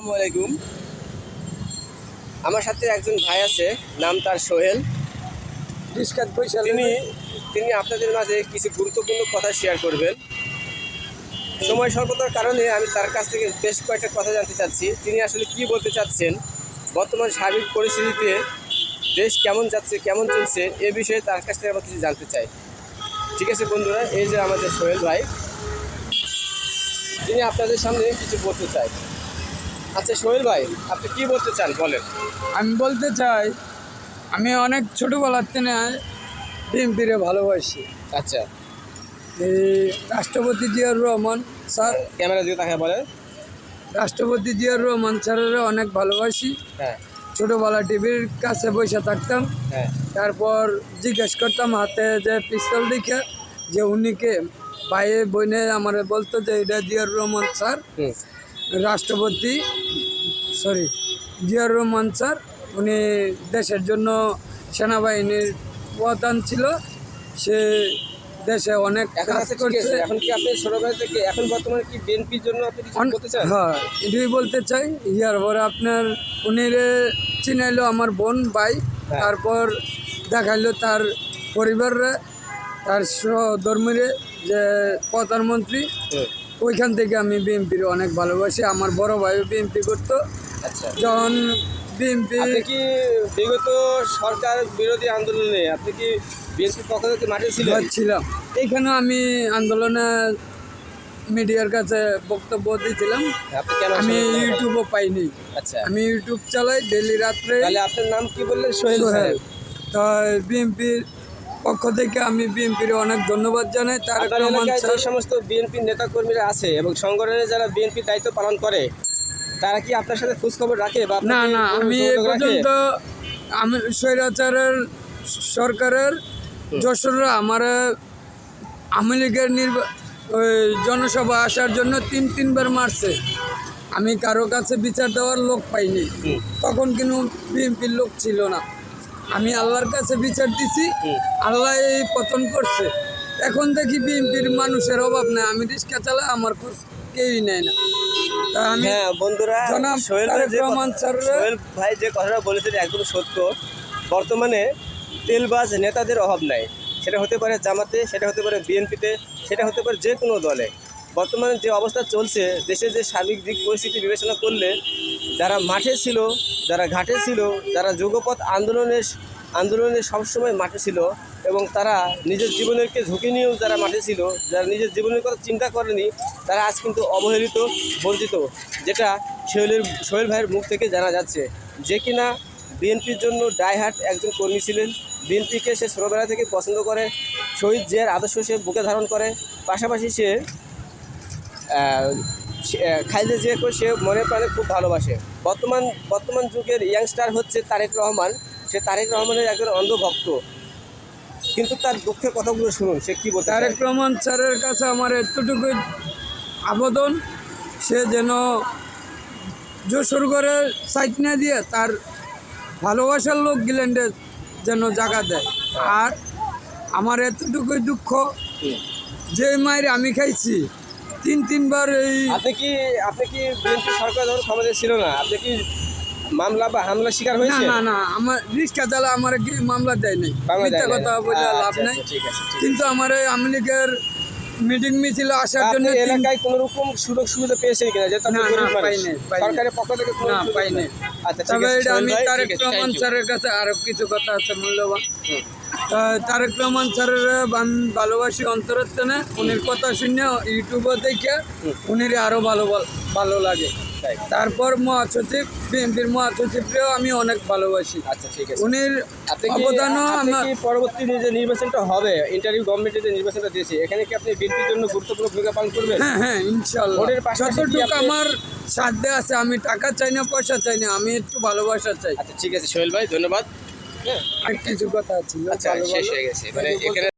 আসসালামু আলাইকুম। আমার সাথে একজন ভাই আছে, নাম তার সোহেল। তিনি তিনি আপনাদের মাঝে কিছু গুরুত্বপূর্ণ কথা শেয়ার করবেন। সময় স্বল্পতার কারণে আমি তার কাছ থেকে বেশ কয়েকটা কথা জানতে চাচ্ছি। তিনি আসলে কি বলতে চাচ্ছেন, বর্তমান সার্বিক পরিস্থিতিতে দেশ কেমন যাচ্ছে, কেমন চলছে, এ বিষয়ে তার কাছ থেকে আমরা কিছু জানতে চাই। ঠিক আছে বন্ধুরা, এই যে আমাদের সোহেল ভাই, তিনি আপনাদের সামনে কিছু বলতে চাই। আচ্ছা সোহেল ভাই, আপনি কি বলতে চান বলেন। আমি বলতে চাই, আমি অনেক ছোটোবেলার থেকে বিএনপিরে ভালোবাসি। আচ্ছা, এই রাষ্ট্রপতি জিয়াউর রহমান স্যার, ক্যামেরা দিয়ে তাকে বলেন। রাষ্ট্রপতি জিয়াউর রহমান স্যারের অনেক ভালোবাসি। হ্যাঁ ছোটোবেলা টিভির কাছে বসে থাকতাম, হ্যাঁ তারপর জিজ্ঞেস করতাম হাতে যে পিস্তল দেখে, যে উনিকে ভাইয়ে বইনে আমার বলতো যে এটা জিয়াউর রহমান স্যার, রাষ্ট্রপতি জিয়াউর রহমান স্যার। উনি দেশের জন্য সেনাবাহিনীর প্রধান ছিল, সে দেশে অনেক কাজ করছে। এখন কি আপনি ছোটবেলা থেকে এখন বর্তমানে কি বিএনপির জন্য আপনি কিছু বলতে চান? হ্যাঁ, এটাই বলতে চাই। ইয়ার পরে আপনার উনিরে চিনাইলো আমার বোন ভাই, তারপর দেখাইলো তার পরিবাররা, তার সহধর্মীরে যে প্রধানমন্ত্রী। ওইখান থেকে আমি বিএনপির অনেক ভালোবাসি। আমার বড় ভাই বিএনপি করতো। আচ্ছা, যখন বিএনপি আপনি কি বিগত সরকার বিরোধী আন্দোলনে আপনি কি বিএনপির পক্ষ থেকে মাঠে ছিলাম, এইখানে আমি আন্দোলনে মিডিয়ার কাছে বক্তব্য দিয়েছিলাম। আমি ইউটিউবও পাইনি। আচ্ছা, আমি ইউটিউব চালাই ডেলি রাত্রে। তাহলে আপনার নাম কি বললেন? সোহেল সাহেব। তো বিএনপির পক্ষ থেকে আমি বিএনপির অনেক ধন্যবাদ জানাই। তার যে সমস্ত বিএনপির নেতাকর্মীরা আছে এবং সংগঠনে যারা বিএনপির দায়িত্ব পালন করে, তারা কি আপনার সাথে খোঁজখবর রাখে? বা না, আমি এ পর্যন্ত আমি স্বৈরাচারের সরকারের যশোররা আমার আওয়ামী লীগের ওই জনসভা আসার জন্য তিনবার মারছে। আমি কারো কাছে বিচার দেওয়ার লোক পাইনি। তখন কিন্তু বিএনপির লোক ছিল না। আমি আল্লাহর কাছে বিচার দিছি, আল্লাহ এই পতন করছে। এখন দেখি বিএনপির মানুষের অভাব নেই। আমি রিক্সা চালাই, আমার খোঁজ কেউই নেয় না। হ্যাঁ বন্ধুরা, সোহেল ভাই যে কথাটা বলেছেন একদম সত্য। বর্তমানে তেলবাজ নেতাদের অভাব নাই। সেটা হতে পারে জামাতে, সেটা হতে পারে বিএনপিতে, সেটা হতে পারে যে কোনো দলে। বর্তমানে যে অবস্থা চলছে, দেশের যে সার্বিক দিক পরিস্থিতি বিবেচনা করলে, যারা মাঠে ছিল, যারা ঘাটে ছিল, যারা যুগপৎ আন্দোলনে সবসময় মাঠে ছিল এবং তারা নিজের জীবনেরকে ঝুঁকি নিয়েও যারা মাঠে ছিল, যারা নিজের জীবনের কথা চিন্তা করেনি, তারা আজ কিন্তু অবহেলিত, বঞ্চিত। যেটা সোহেল ভাইয়ের মুখ থেকে জানা যাচ্ছে, যে কিনা বিএনপির জন্য ডাইহার্ট একজন কর্মী ছিলেন। বিএনপিকে সে ছোটোবেলা থেকে পছন্দ করে, শহীদ জিয়ার আদর্শ সে বুকে ধারণ করে, পাশাপাশি সে খালেদা জিয়াকে সে মনে প্রাণে খুব ভালোবাসে। বর্তমান যুগের ইয়াংস্টার হচ্ছে তারেক রহমান। সে তারেক রহমানের একজন অন্ধভক্ত, কিন্তু তার দুঃখের কথাগুলো শুনুন সে কি বলতে। তারেক রহমান স্যারের কাছে আমার এতটুকু আবেদন, সে যেন যশোর করে সাইট না দিয়ে তার ভালোবাসার লোক গিলেন্ডে যেন জায়গা দেয়। আর আমার এতটুকুই দুঃখ, যে মায়ের আমি খাইছি তিনবার। এই আপনি কি বিএনপি সরকার যখন ক্ষমতায় ছিল না, আপনি কি মামলা বা হামলা শিকার হয়েছে? না, আমার রিক্সা চালা আমার মামলা দেয় নাই, মিথ্যা কথা বলে লাভ নাই। কিন্তু আমার এই আওয়ামী লীগের মিটিং মিছিল আসার জন্য এলাকায় কোন রকম সুযোগ সুবিধা পেয়েছেন কিনা? সরকারের পক্ষ থেকে পাইনি। তবে এটা আমি তারেক রহমান স্যারের কাছে আরো কিছু কথা আছে মূল্যবান। তারেক রহমান স্যারের আমি ভালোবাসি অন্তরের টানে। উনির কথা শুনে ইউটিউবে দেখে উনির আরো ভালো লাগে। তারপর মহাসচিব, বিএনপির মহাসচিবকেও আমি অনেক ভালোবাসি। আচ্ছা, ঠিক আছে। উনির অবদানও আমার পরবর্তী যে নির্বাচনটা হবে, ইন্টারিম গভর্নমেন্টের যে নির্বাচনটা দিয়েছে, এখানে কি আপনি বিএনপির জন্য গুরুত্বপূর্ণ ভূমিকা পালন করবেন? হ্যাঁ, ইনশাআল্লাহ। যতটুকু আমার সাধ্য আছে, আমি টাকা চাই না, পয়সা চাই না, আমি একটু ভালোবাসা চাই। আচ্ছা, ঠিক আছে সোহেল ভাই, ধন্যবাদ। আর কিছু কথা আছে। আচ্ছা, শেষ হয়ে গেছে মানে এখানে।